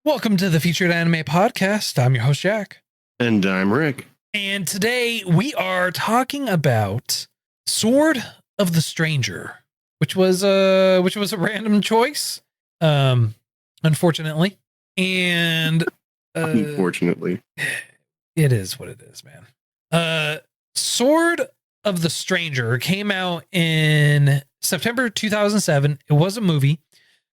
Welcome to the Featured Anime Podcast. I'm your host, Jack. And I'm Rick. And today we are talking about Sword of the Stranger, which was a random choice, unfortunately. And unfortunately, it is what it is, man. Sword of the Stranger came out in September 2007. It was a movie.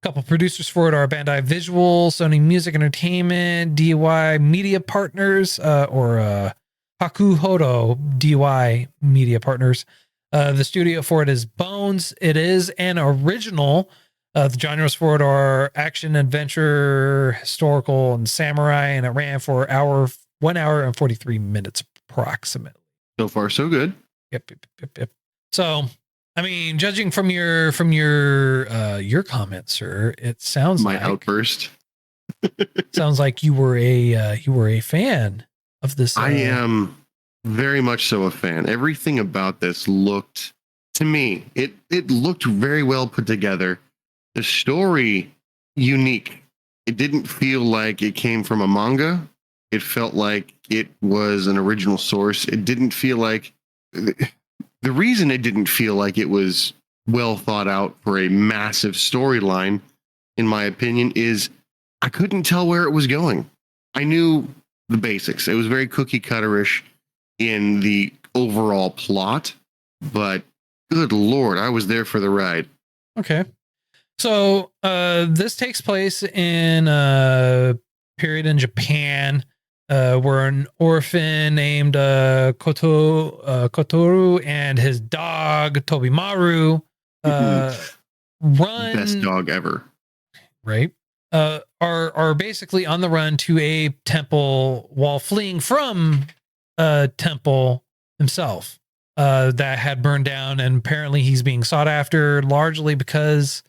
Couple producers for it are Bandai Visual, Sony Music Entertainment, DY Media Partners, or Hakuhodo DY Media Partners. The studio for it is Bones. It is an original. The genres for it are action, adventure, historical, and samurai, and it ran for 1 hour and 43 minutes approximately. So far, so good. Yep. So, I mean, judging from your comment, sir, it sounds my like outburst. sounds like you were a fan of this. I am very much so a fan. Everything about this looked, to me, it looked very well put together. The story, unique. It didn't feel like it came from a manga. It felt like it was an original source. It didn't feel like... The reason it didn't feel like it was well thought out for a massive storyline, in my opinion, is I couldn't tell where it was going. I knew the basics. It was very cookie-cutterish in the overall plot, but good Lord, I was there for the ride. Okay. So this takes place in a period in Japan where an orphan named Kotoru and his dog Tobimaru run best dog ever, right? Are basically on the run to a temple while fleeing from a temple himself that had burned down, and apparently he's being sought after largely because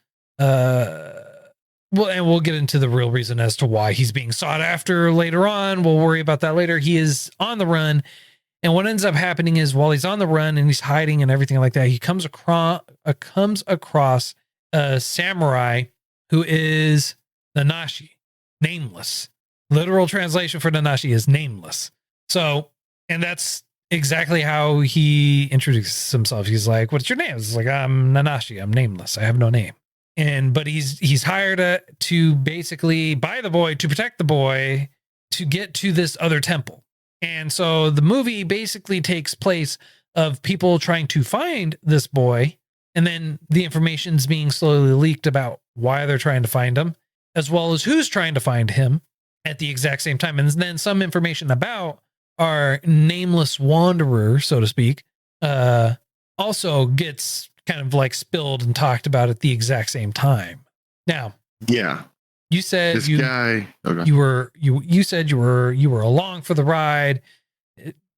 well, and we'll get into the real reason as to why he's being sought after later on. We'll worry about that later. He is on the run. And what ends up happening is while he's on the run and he's hiding and everything like that, he comes across a samurai who is Nanashi, nameless. Literal translation for Nanashi is nameless. So, and that's exactly how he introduces himself. He's like, "What's your name?" It's like, "I'm Nanashi. I'm nameless. I have no name." But he's hired to basically buy the boy, to protect the boy, to get to this other temple. And so the movie basically takes place of people trying to find this boy, and then the information's being slowly leaked about why they're trying to find him, as well as who's trying to find him at the exact same time. And then some information about our nameless wanderer, so to speak, also gets kind of like spilled and talked about at the exact same time. Now, yeah, you said this guy. Okay. You said you were along for the ride.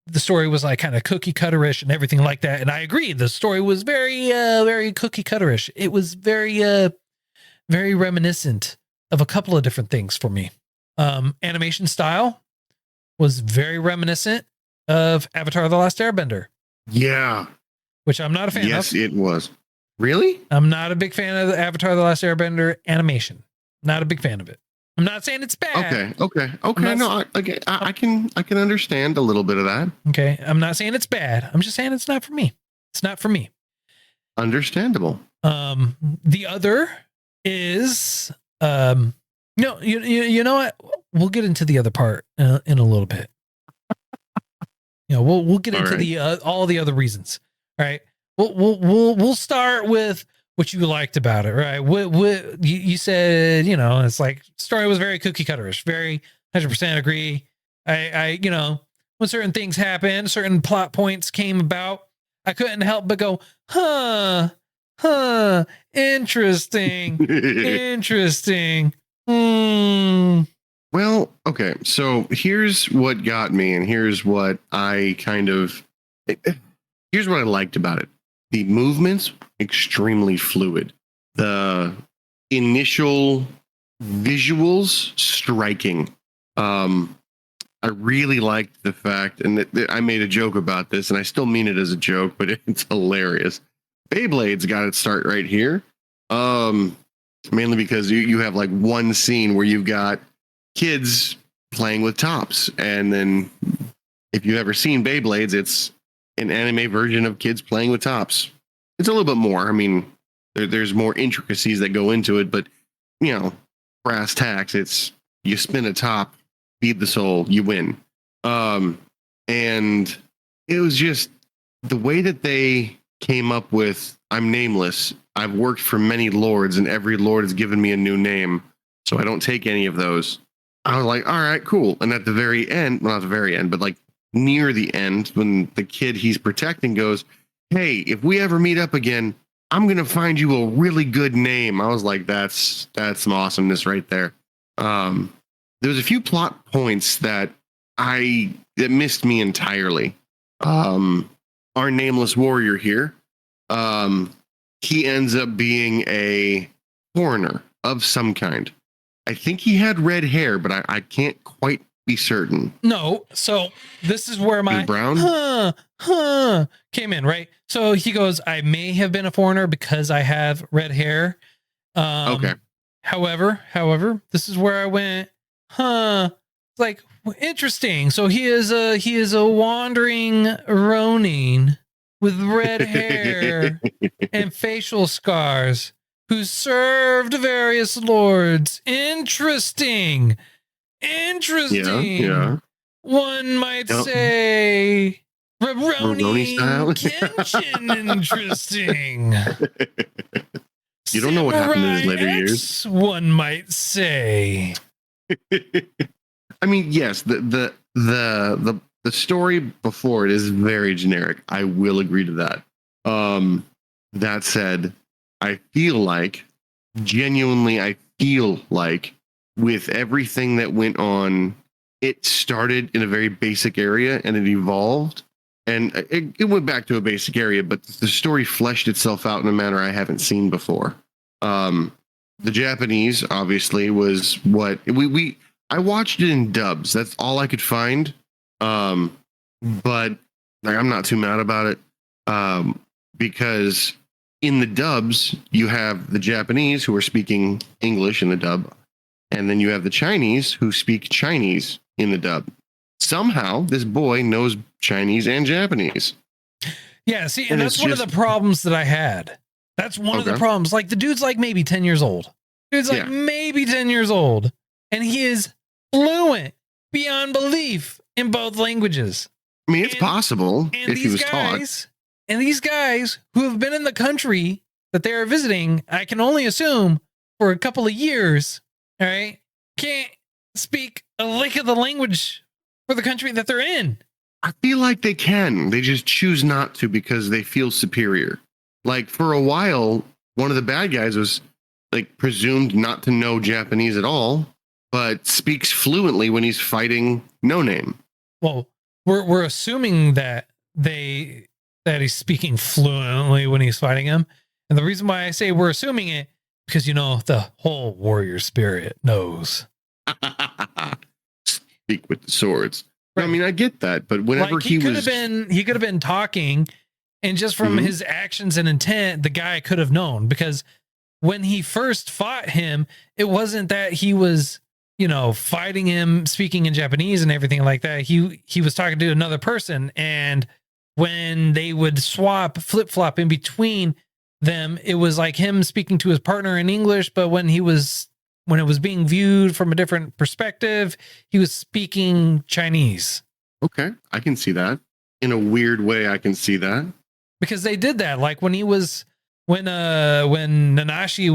The story was like kind of cookie cutterish and everything like that, and I agree. The story was very cookie cutterish. It was very reminiscent of a couple of different things for me. Animation style was very reminiscent of Avatar the Last Airbender. Yeah. Which I'm not a fan of. Yes, it was. Really? I'm not a big fan of the Avatar the Last Airbender animation. Not a big fan of it. I'm not saying it's bad. Okay. No, I can understand a little bit of that. Okay. I'm not saying it's bad. I'm just saying it's not for me. It's not for me. Understandable. The other is no, you know what? We'll get into the other part in a little bit. We'll get into all the other reasons. All right. We'll start with what you liked about it, right? What you said, it's like story was very cookie cutterish, very 100% agree. I when certain things happened, certain plot points came about, I couldn't help but go, interesting, interesting. Well, okay. So here's what got me, and here's what I here's what I liked about it. The movements, extremely fluid. The initial visuals, striking. I really liked the fact, and I made a joke about this, and I still mean it as a joke, but it's hilarious. Beyblade's got its start right here. Mainly because you have like one scene where you've got kids playing with tops. And then if you've ever seen Beyblades, it's an anime version of kids playing with tops. It's a little bit more. I mean, there's more intricacies that go into it, but brass tacks, it's you spin a top, feed the soul, you win. And it was just the way that they came up with, I'm nameless. I've worked for many lords, and every lord has given me a new name, so I don't take any of those. I was like, all right, cool. And at the very end, well, not the very end, but like near the end, when the kid he's protecting goes, hey, if we ever meet up again, I'm going to find you a really good name. I was like, that's some awesomeness right there. There was a few plot points that missed me entirely. Our nameless warrior here, he ends up being a foreigner of some kind. I think he had red hair, but I can't quite be certain. No, so this is where my brown came in, right? So he goes, I may have been a foreigner because I have red hair. Okay. However, this is where I went, like, interesting. So he is a wandering Ronin with red hair and facial scars who served various lords. Interesting. Yeah. One might say Rurouni style. Kenshin. Interesting. You don't know what happened in his later Samurai years. X, one might say. I mean, yes, the story before it is very generic. I will agree to that. That said, I feel like with everything that went on, it started in a very basic area and it evolved, and it went back to a basic area, but the story fleshed itself out in a manner I haven't seen before. The Japanese obviously was what I watched it in dubs. That's all I could find. But like, I'm not too mad about it. Because in the dubs, you have the Japanese who are speaking English in the dub, and then you have the Chinese who speak Chinese in the dub. Somehow, this boy knows Chinese and Japanese. Yeah, see, and that's one of the problems that I had. That's one of the problems. Like, the dude's like maybe 10 years old. Maybe 10 years old. And he is fluent beyond belief in both languages. I mean, it's possible if he was taught. And these guys who have been in the country that they are visiting, I can only assume for a couple of years, all right, can't speak a lick of the language for the country that they're in. I feel like they can. They just choose not to because they feel superior. Like, for a while, one of the bad guys was like presumed not to know Japanese at all, but speaks fluently when he's fighting No Name. Well, we're assuming that he's speaking fluently when he's fighting him. And the reason why I say we're assuming it, because, the whole warrior spirit knows. Speak with the swords. Right. I mean, I get that, but whenever he could have been talking, and just from his actions and intent, the guy could have known, because when he first fought him, it wasn't that he was, fighting him, speaking in Japanese and everything like that. He was talking to another person, and when they would flip-flop in between them, it was like him speaking to his partner in English, but when it was being viewed from a different perspective, he was speaking Chinese. Okay, I can see that. In a weird way, I can see that. Because they did that, like when Nanashi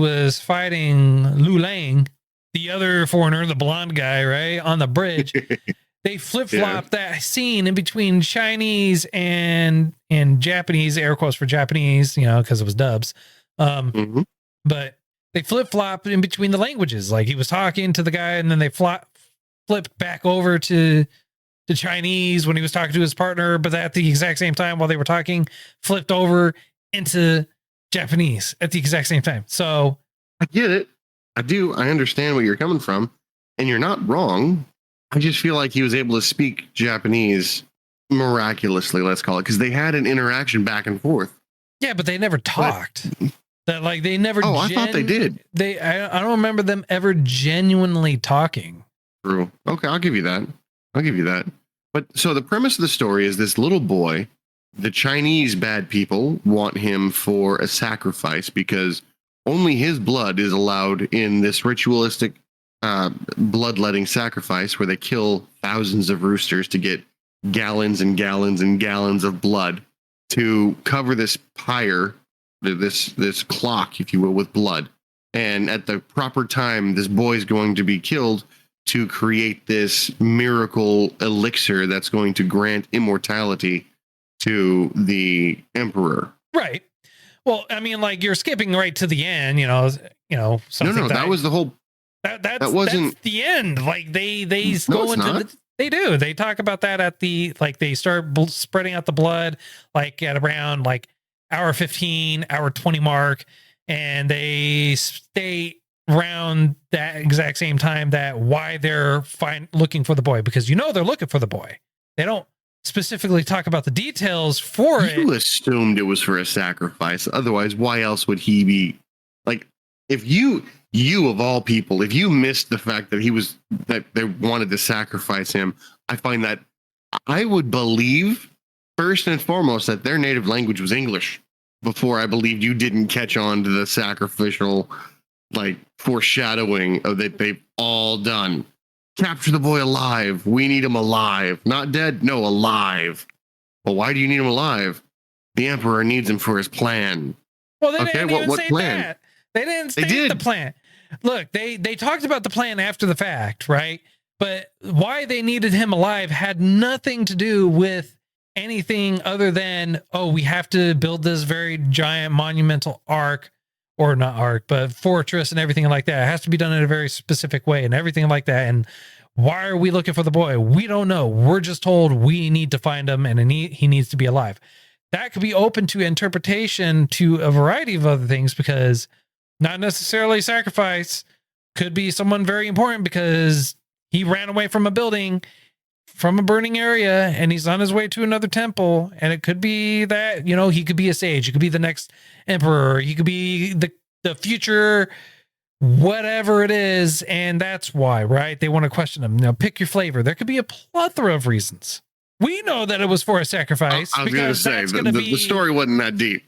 was fighting Lu Lang, the other foreigner, the blonde guy, right, on the bridge, they flip-flopped that scene in between Chinese and Japanese, air quotes for Japanese, because it was dubs. But they flip-flopped in between the languages. Like, he was talking to the guy, and then they flipped back over to Chinese when he was talking to his partner, but at the exact same time, while they were talking, flipped over into Japanese at the exact same time. So I get it. I do. I understand where you're coming from, and you're not wrong. I just feel like he was able to speak Japanese miraculously, let's call it, because they had an interaction back and forth. Yeah, but they never talked. They never. I thought they did. I don't remember them ever genuinely talking. True. Okay, I'll give you that. I'll give you that. But so the premise of the story is this little boy, the Chinese bad people want him for a sacrifice because only his blood is allowed in this ritualistic bloodletting sacrifice where they kill thousands of roosters to get gallons and gallons and gallons of blood to cover this pyre, this clock, if you will, with blood. And at the proper time, this boy is going to be killed to create this miracle elixir that's going to grant immortality to the emperor. Right. Well, I mean, like you're skipping right to the end, No, that was the whole. That wasn't that's the end. Like they No, go it's into not. they do. They talk about that at the they start spreading out the blood like at around like hour 15, hour 20 mark, and they stay around that exact same time that why they're looking for the boy, because they're looking for the boy. They don't specifically talk about the details for it. You assumed it was for a sacrifice. Otherwise, why else would he be like? If you of all people, if you missed the fact that they wanted to sacrifice him, I find that I would believe first and foremost that their native language was English before I believed you didn't catch on to the sacrificial foreshadowing of that they've all done. Capture the boy alive. We need him alive. Not dead. No, alive. Well, why do you need him alive? The emperor needs him for his plan. Well, they didn't even say plan? that. They didn't state the plan. Look, they talked about the plan after the fact, right? But why they needed him alive had nothing to do with anything other than, we have to build this very giant monumental fortress and everything like that. It has to be done in a very specific way and everything like that. And why are we looking for the boy? We don't know. We're just told we need to find him and he needs to be alive. That could be open to interpretation to a variety of other things, because not necessarily sacrifice, could be someone very important because he ran away from a building, from a burning area, and he's on his way to another temple. And it could be that, he could be a sage. He could be the next emperor. He could be the future, whatever it is. And that's why, right? They want to question him. Now, pick your flavor. There could be a plethora of reasons. We know that it was for a sacrifice. I was going to say, the story wasn't that deep.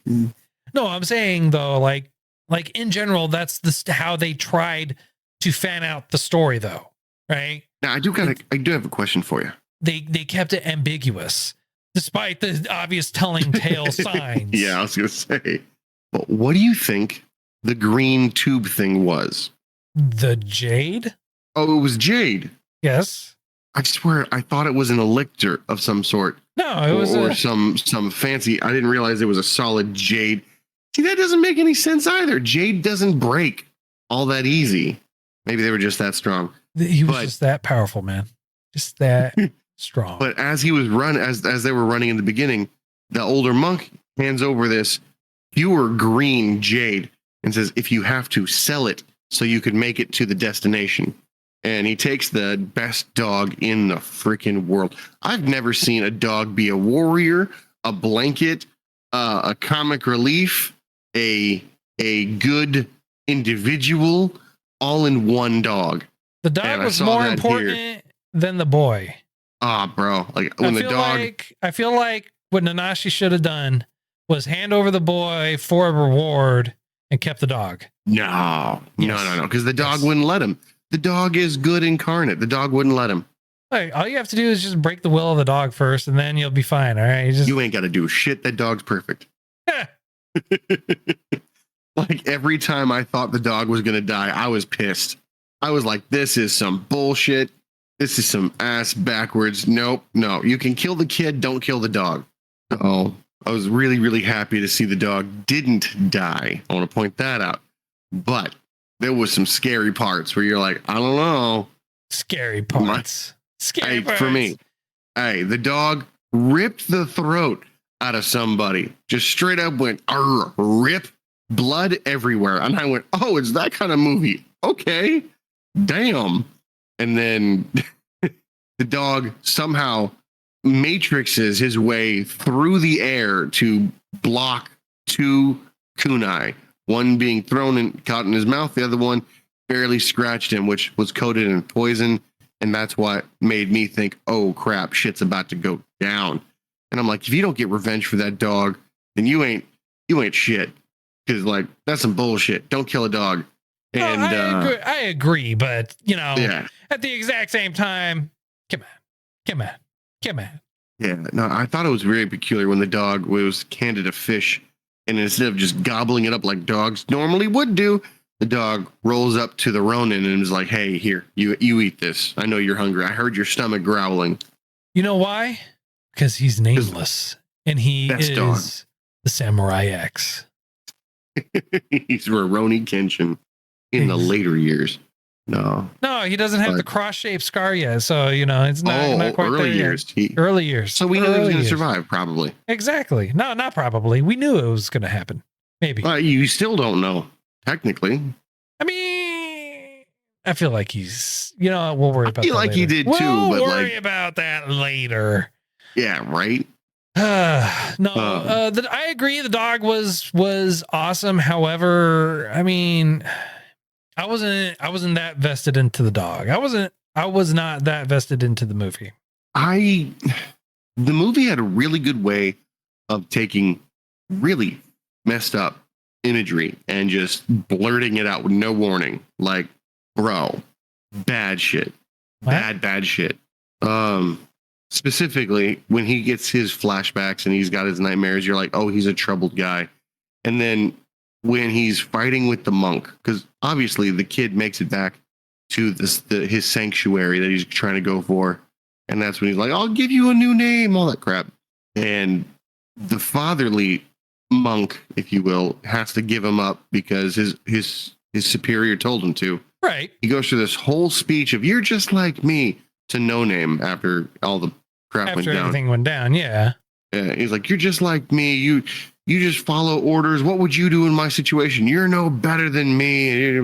No, I'm saying, though, like in general, that's how they tried to fan out the story, though, right? Now, I do have a question for you. They kept it ambiguous, despite the obvious telling tale signs. Yeah, I was going to say. But what do you think the green tube thing was? The jade? Oh, it was jade. Yes. I swear, I thought it was an elixir of some sort. No, it was some fancy. I didn't realize it was a solid jade. See, that doesn't make any sense either. Jade doesn't break all that easy. Maybe they were just that strong. He was just that powerful, man. Just that strong. But as he was as they were running in the beginning, the older monk hands over this pure green jade and says, "If you have to, sell it so you could make it to the destination." And he takes the best dog in the freaking world. I've never seen a dog be a warrior, a blanket, a comic relief, a good individual, all in one dog. The dog was more important than the boy. Bro. Like when the dog. I feel like what Nanashi should have done was hand over the boy for a reward and kept the dog. No. Because the dog wouldn't let him. The dog is good incarnate. The dog wouldn't let him. Like, all you have to do is just break the will of the dog first, and then you'll be fine. All right. You ain't got to do shit. That dog's perfect. Like every time I thought the dog was going to die, I was pissed. I was like, this is some bullshit. This is some ass backwards. Nope. No, you can kill the kid. Don't kill the dog. Oh, I was really, really happy to see the dog didn't die. I want to point that out. But there was some scary parts where you're like, I don't know. Scary parts. Scary parts. For me. Hey, the dog ripped the throat out of somebody. Just straight up went, rip, blood everywhere. And I went, oh, it's that kind of movie. Okay. Damn. And then the dog somehow matrixes his way through the air to block two kunai. One being thrown and caught in his mouth, the other one barely scratched him, which was coated in poison. And that's what made me think, oh crap, shit's about to go down. And I'm like, if you don't get revenge for that dog, then you ain't shit. Because like that's some bullshit. Don't kill a dog. And I agree, but yeah. at the exact same time, come on. Yeah, no, I thought it was very peculiar when the dog was handed a fish, and instead of just gobbling it up like dogs normally would do, the dog rolls up to the Ronin and is like, "Hey, here, you eat this. I know you're hungry. I heard your stomach growling." You know why? Because he's nameless, and he is dog. the Samurai X. He's Rurouni Kenshin in the later years. No, he doesn't have the cross-shaped scar yet, so it's not quite early there years. Early years. So we knew he was going to survive, probably. Exactly. No, not probably. We knew it was going to happen. Maybe. You still don't know, technically. I mean, I feel like he's. We'll worry about. I feel like later. he did too. We'll worry about that later. Yeah. Right. I agree. The dog was awesome. However, I mean, I wasn't that vested into the dog. I was not that vested into the movie. The movie had a really good way of taking really messed up imagery and just blurting it out with no warning. Like, bro, bad shit. What? Bad shit. Specifically, when he gets his flashbacks and he's got his nightmares, you're like, oh, he's a troubled guy. And then when he's fighting with the monk, because obviously the kid makes it back to his sanctuary that he's trying to go for. And that's when he's like, I'll give you a new name, all that crap. And the fatherly monk, if you will, has to give him up because his superior told him to. Right. He goes through this whole speech of, you're just like me, to no name after all the crap went down. After everything went down, yeah. Yeah, he's like, you're just like me. You just follow orders. What would you do in my situation? You're no better than me.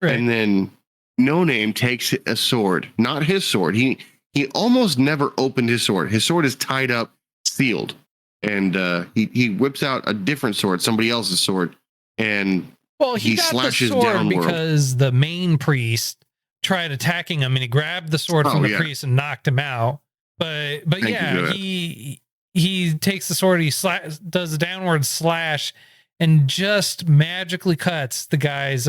Right. And then No Name takes a sword, not his sword. He almost never opened his sword. His sword is tied up, sealed. And he whips out a different sword, somebody else's sword. And he got slashes the sword downward because the main priest tried attacking him and he grabbed the sword from the priest and knocked him out. But yeah, he takes the sword, he does a downward slash and just magically cuts the guy's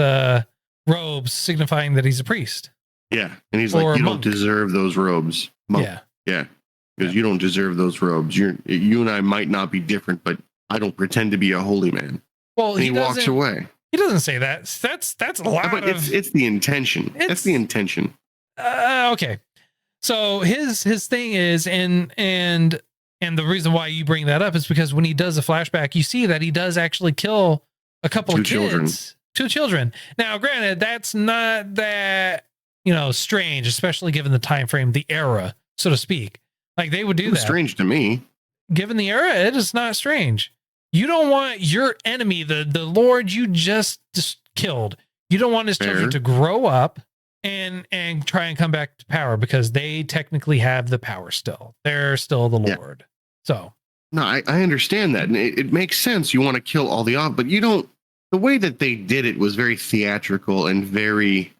robes, signifying that he's a priest. Yeah. And he's like, you don't deserve those robes. Monk. Yeah. Because you don't deserve those robes. You and I might not be different, but I don't pretend to be a holy man. Well, and he walks away. He doesn't say that. That's a lot but it's the intention. That's the intention. Okay. So his thing is, and the reason why you bring that up is because when he does a flashback, you see that he does actually kill a couple of kids, two children. Now, granted, that's not that strange, especially given the time frame, the era, so to speak. Like they would do that. Strange to me. Given the era, it is not strange. You don't want your enemy, the Lord you just killed. You don't want his children to grow up and try and come back to power because they technically have the power still. They're still the Lord. So no, I understand that. And it makes sense. You want to kill all the off, but you don't. The way that they did it was very theatrical and very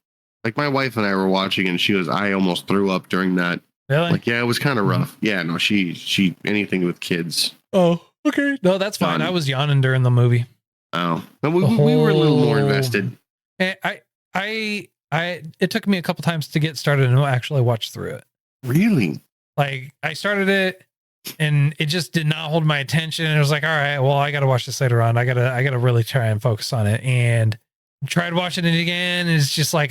like my wife and I were watching and I almost threw up during that. Really? Like, yeah, it was kind of rough. Yeah, no, she anything with kids. Oh, okay. No, that's fine. I was yawning during the movie. Oh, but we were a little more invested. It took me a couple times to get started and actually watch through it. Really? Like I started it and it just did not hold my attention. And it was like, all right, well, I got to watch this later on. I gotta really try and focus on it, and tried watching it again. And it's just like,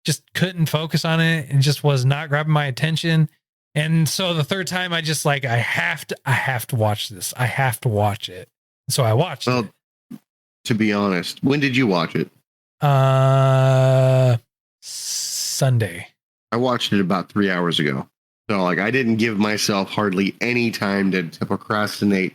just couldn't focus on it and just was not grabbing my attention. And so the third time I just like, I have to watch this. I have to watch it. So I watched it. To be honest, when did you watch it? Sunday. I watched it about 3 hours ago. So like I didn't give myself hardly any time to procrastinate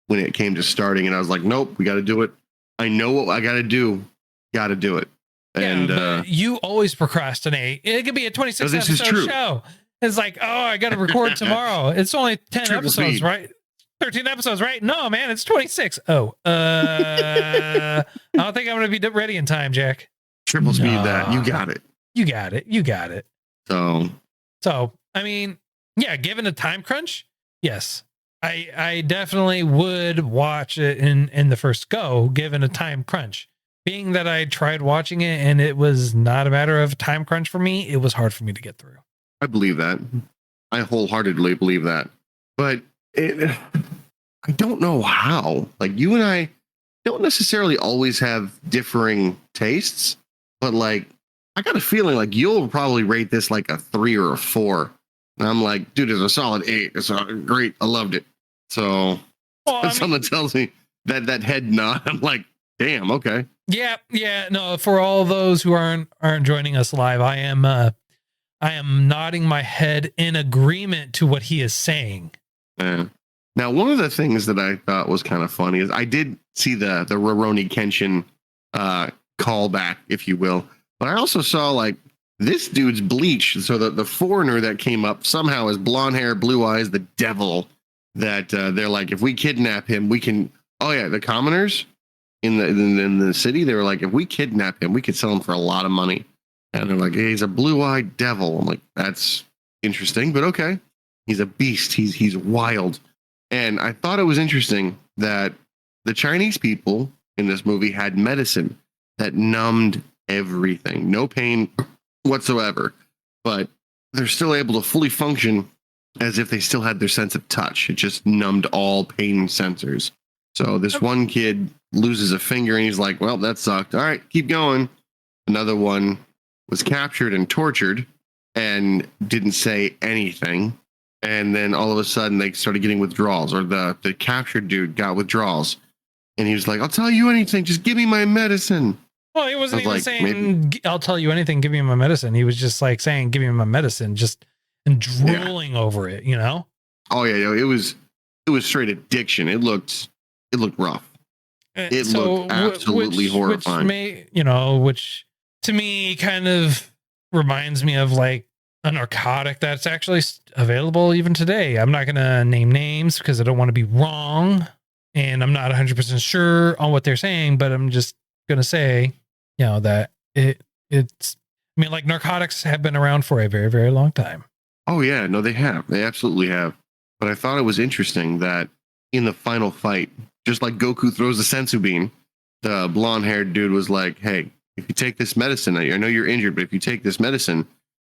when it came to starting. And I was like, nope, we got to do it. I know what I got to do. Got to do it. And but you always procrastinate. It could be a 26 episode show. It's like, oh, I got to record tomorrow. It's only 10 episodes, right? 13 episodes, right? No, man, it's 26. Oh, I don't think I'm going to be ready in time, Jack. Triple speed that. You got it. You got it. So, I mean, yeah, given a time crunch, yes, I definitely would watch it in the first go, given a time crunch. Being that I tried watching it and it was not a matter of time crunch for me, it was hard for me to get through. I believe that. I wholeheartedly believe that. But I don't know how. Like, you and I don't necessarily always have differing tastes, but like, I got a feeling like you'll probably rate this like a 3 or a 4. And I'm like, dude, it's a solid 8. It's great. I loved it. So when someone tells me that head nod, I'm like, damn, okay. Yeah. No, for all those who aren't joining us live, I am nodding my head in agreement to what he is saying. Yeah. Now, one of the things that I thought was kind of funny is I did see the Rurouni Kenshin callback, if you will, but I also saw like this dude's bleach. So the foreigner that came up somehow has blonde hair, blue eyes, the devil. That they're like, if we kidnap him, we can. Oh yeah, the commoners in the city, they were like, if we kidnap him, we could sell him for a lot of money. And they're like, hey, he's a blue-eyed devil. I'm like, that's interesting, but okay. He's a beast. He's wild. And I thought it was interesting that the Chinese people in this movie had medicine that numbed everything. No pain whatsoever. But they're still able to fully function as if they still had their sense of touch. It just numbed all pain sensors. So this one kid loses a finger and he's like, well, that sucked. All right, keep going. Another one was captured and tortured and didn't say anything. And then all of a sudden they started getting withdrawals, or the captured dude got withdrawals. And he was like, I'll tell you anything. Just give me my medicine. Well, he wasn't even saying, I'll tell you anything. Give me my medicine. He was just like saying, give me my medicine, just and drooling over it, you know? Oh yeah. It was straight addiction. It looked rough. It looked absolutely horrifying. Which to me kind of reminds me of like a narcotic that's actually available even today. I'm not going to name names because I don't want to be wrong. And I'm not 100% sure on what they're saying, but I'm just going to say, that it's, I mean, like narcotics have been around for a very, very long time. Oh yeah, no, they have. They absolutely have. But I thought it was interesting that in the final fight, just like Goku throws the sensu bean, the blonde-haired dude was like, hey, if you take this medicine, I know you're injured, but if you take this medicine,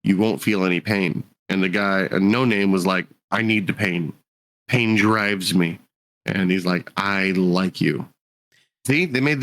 you won't feel any pain. And the guy, No Name, was like, I need the pain. Pain drives me. And he's like, I like you. See, they made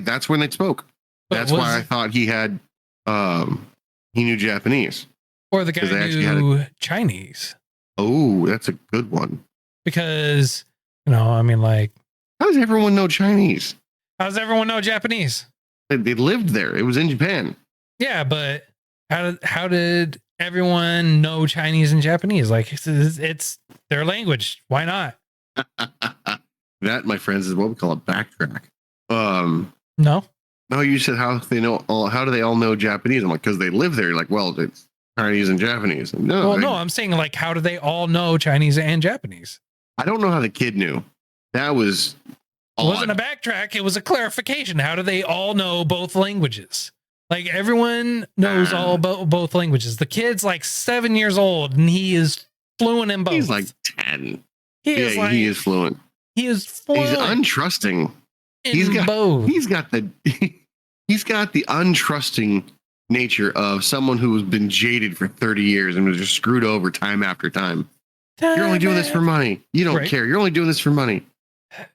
that's when they spoke. That's why I thought he had, he knew Japanese. Or the guy knew Chinese. Oh, that's a good one. Because, I mean, like, how does everyone know Chinese? How does everyone know Japanese? They lived there. It was in Japan. Yeah, but how did everyone know Chinese and Japanese? Like, it's their language. Why not? That, my friends, is what we call a backtrack. No, you said how do they all know Japanese? I'm like, because they live there. You're like, well, it's Chinese and Japanese. No, I'm saying like, how do they all know Chinese and Japanese? I don't know how the kid knew. That was odd. It wasn't a backtrack. It was a clarification. How do they all know both languages? Like everyone knows all both languages. The kid's like 7 years old and he is fluent in both. He's like 10. He is fluent. He is fluent. He's untrusting. He's got the untrusting nature of someone who has been jaded for 30 years and was just screwed over time after time. You're only doing this for money. You don't care. You're only doing this for money.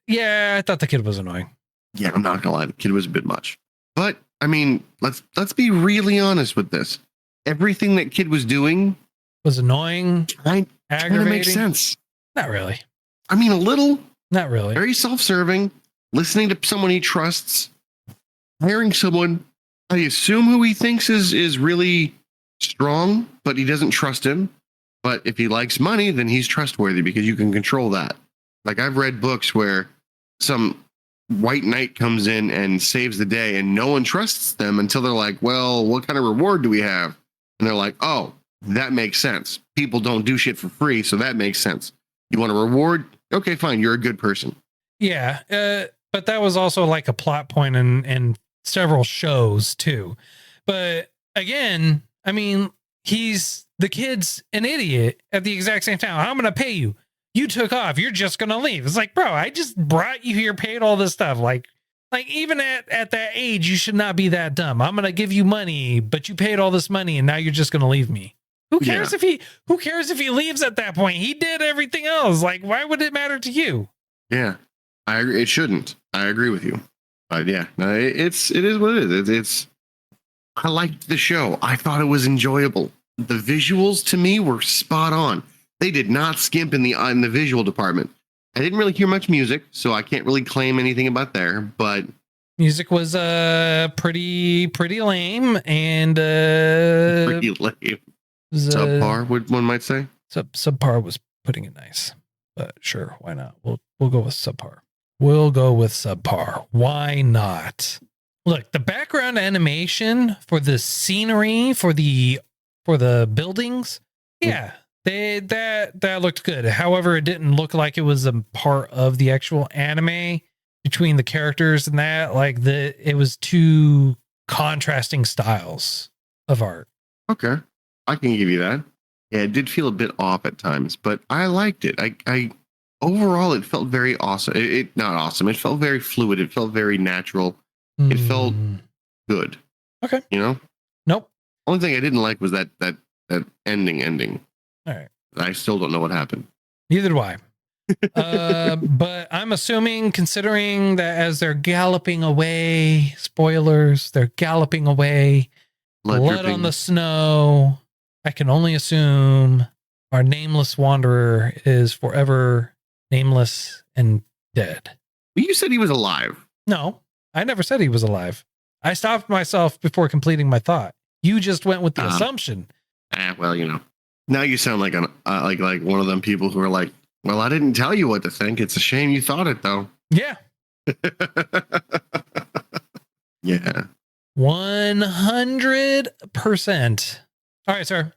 Yeah, I thought the kid was annoying. Yeah, I'm not gonna lie. The kid was a bit much. But I mean, let's be really honest with this. Everything that kid was doing was annoying. Aggravating. Makes sense. Not really. I mean, a little. Not really. Very self-serving. Listening to someone he trusts. Hiring someone I assume who he thinks is really strong, but he doesn't trust him. But if he likes money, then he's trustworthy because you can control that. Like I've read books where some white knight comes in and saves the day and no one trusts them until they're like, well, what kind of reward do we have? And they're like, oh, that makes sense. People don't do shit for free. So that makes sense. You want a reward? Okay, fine. You're a good person. Yeah. But that was also like a plot point in several shows too. But again, I mean, the kid's an idiot at the exact same time. I'm gonna pay you. You took off. You're just gonna leave. It's like, bro, I just brought you here, paid all this stuff. Like even at that age, you should not be that dumb. I'm gonna give you money, but you paid all this money, and now you're just gonna leave me. Who cares if he leaves at that point? He did everything else. Like, why would it matter to you? Yeah, I agree. It shouldn't. I agree with you. Yeah, no, it is what it is. It's I liked the show. I thought it was enjoyable. The visuals to me were spot on. They did not skimp in the visual department. I didn't really hear much music, so I can't really claim anything about there. But music was pretty lame and pretty lame. Subpar, one might say. Subpar was putting it nice, but sure, why not? We'll go with subpar. We'll go with subpar. Why not? Look, the background animation for the scenery, for the buildings, yeah, that looked good. However, it didn't look like it was a part of the actual anime between the characters and that. Like it was two contrasting styles of art. Okay, I can give you that. Yeah, it did feel a bit off at times, but I liked it. I overall, it felt very awesome. It not awesome. It felt very fluid. It felt very natural. It felt good. Okay. You know? Nope. Only thing I didn't like was that ending. All right. I still don't know what happened. Neither do I. But I'm assuming, considering that as they're galloping away, spoilers, they're galloping away, blood on the snow, I can only assume our nameless wanderer is forever nameless and dead. Well, you said he was alive. No, I never said he was alive. I stopped myself before completing my thought. You just went with the assumption. Well, you know, now you sound like like one of them people who are like, well, I didn't tell you what to think. It's a shame you thought it, though. Yeah. Yeah. 100%. All right, sir.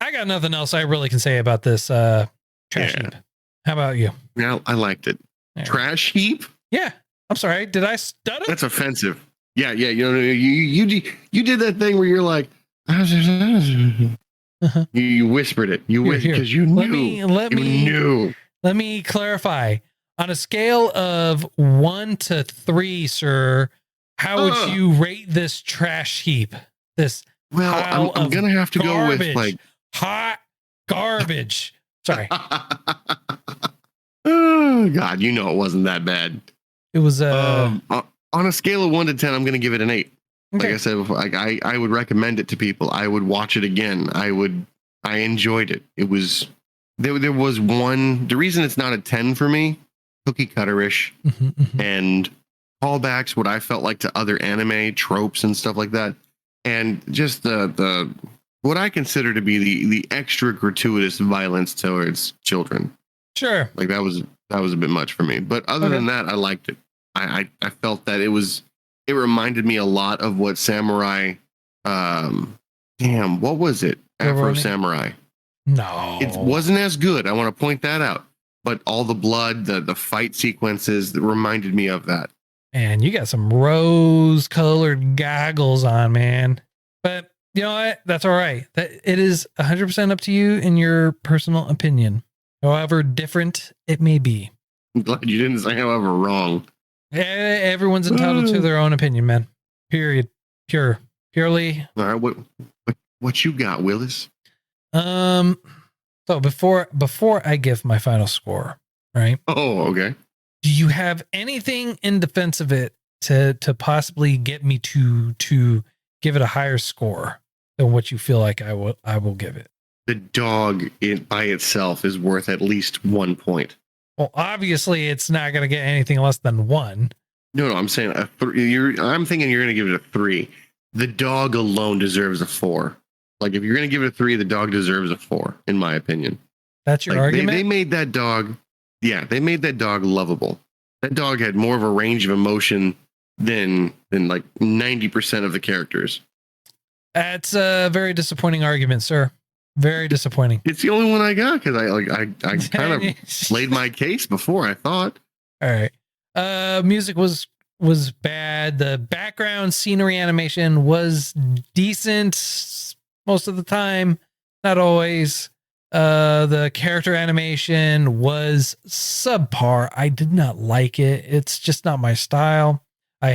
I got nothing else I really can say about this trash heap. How about you? Yeah, I liked it. Yeah. Trash heap? Yeah. I'm sorry. Did I stutter? That's offensive. Yeah. You know, you did that thing where you're like, you whispered it. You whispered because you knew. Let me clarify. On a scale of 1 to 3, sir, how would you rate this trash heap? This I'm gonna have to go with like hot garbage. Sorry. Oh God, you know it wasn't that bad. It was on a scale of 1 to 10, I'm gonna give it an 8. Okay. Like I said before, I would recommend it to people. I would watch it again. I enjoyed it. It was there was one. The reason it's not a 10 for me, cookie-cutterish and callbacks, what I felt like to other anime tropes and stuff like that, and just the what I consider to be the extra gratuitous violence towards children. Sure, like that was a bit much for me. But other than that, I liked it. I felt that it reminded me a lot of what Samurai. What was it? Afro Samurai. No, it wasn't as good. I want to point that out. But all the blood, the fight sequences that reminded me of that. And you got some rose-colored goggles on, man. But you know what? That's all right. That it is 100% up to you in your personal opinion, however different it may be. I'm glad you didn't say however wrong. Everyone's entitled to their own opinion, man. Period. Purely. All right. What you got, Willis? So before I give my final score, right? Oh, okay. Do you have anything in defense of it to possibly get me to give it a higher score than what you feel like I will give it? The dog by itself is worth at least 1 point. Well, obviously it's not going to get anything less than 1. No, I'm saying a 3. I'm thinking you're going to give it a 3. The dog alone deserves a 4. Like if you're going to give it a 3, the dog deserves a 4, in my opinion. That's your argument? They made that dog. Yeah, they made that dog lovable. That dog had more of a range of emotion than like 90% of the characters. That's a very disappointing argument, sir. Very disappointing. It's the only one I got because I kind of laid my case before, I thought. All right. Music was bad. The background scenery animation was decent, most of the time, not always. The character animation was subpar. I did not like it. It's just not my style. I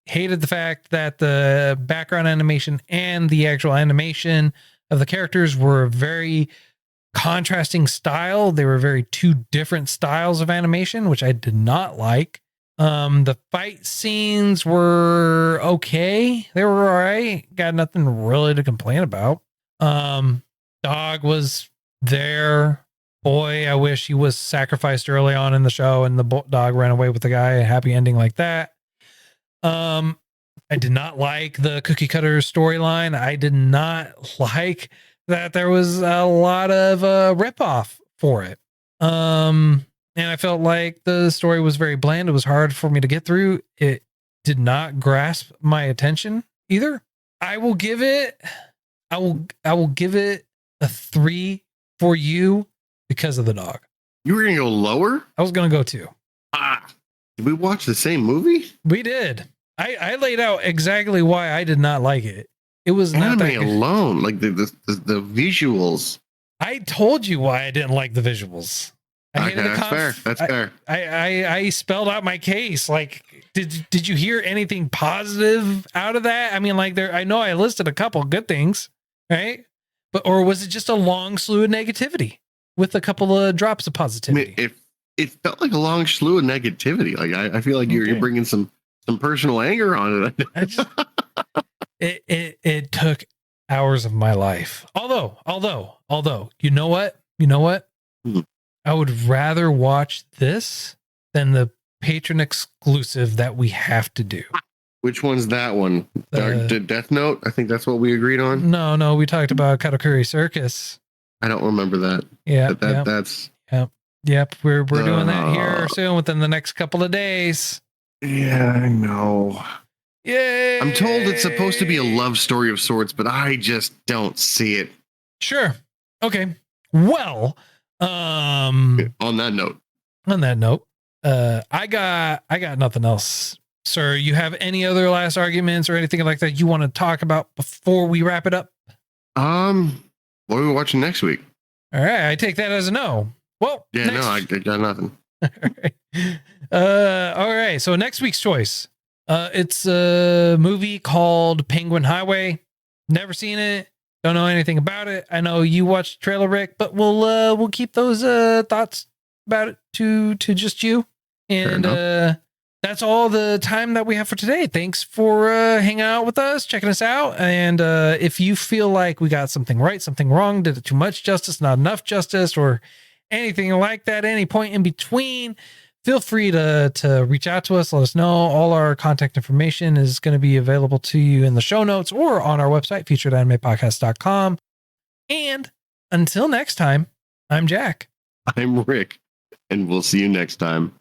hated the fact that the background animation and the actual animation of the characters were very contrasting style. They were very two different styles of animation, which I did not like. The fight scenes were okay. They were all right. Got nothing really to complain about. Dog was there. Boy, I wish he was sacrificed early on in the show and the dog ran away with the guy. A happy ending like that. I did not like the cookie cutter storyline. I did not like that there was a lot of ripoff for it. And I felt like the story was very bland. It was hard for me to get through. It did not grasp my attention either. I will give it a 3 for you because of the dog. You were gonna go lower? I was gonna go 2. Did we watch the same movie? We did. I laid out exactly why I did not like it. It was not that good. Alone, like the visuals. I told you why I didn't like the visuals. That's fair. I spelled out my case. Like, did you hear anything positive out of that? I mean, like I know I listed a couple good things, right? Or was it just a long slew of negativity with a couple of drops of positivity? I mean, it felt like a long slew of negativity. Like I feel like you're bringing some personal anger on it. It took hours of my life. Although, you know what? Mm-hmm. I would rather watch this than the Patreon exclusive that we have to do. Which one's that one? Death Note? I think that's what we agreed on. No, we talked about Katakuri Circus. I don't remember that. Yeah, that's. Yep. We're doing that here soon within the next couple of days. Yeah, I know. Yeah. I'm told it's supposed to be a love story of sorts, but I just don't see it. Sure. Okay. Well, on that note, I got nothing else. Sir, you have any other last arguments or anything like that you want to talk about before we wrap it up? What are we watching next week? All right, I take that as a no. Well, yeah, no, I got nothing. All right. So next week's choice, it's a movie called Penguin Highway. Never seen it. Don't know anything about it. I know you watched the trailer, Rick, but we'll keep those thoughts about it to just you. And that's all the time that we have for today. Thanks for hanging out with us, checking us out. And if you feel like we got something right, something wrong, did it too much justice, not enough justice, or anything like that, any point in between, feel free to reach out to us. Let us know. All our contact information is going to be available to you in the show notes or on our website, featuredanimepodcast.com. And until next time, I'm Jack. I'm Rick, and we'll see you next time.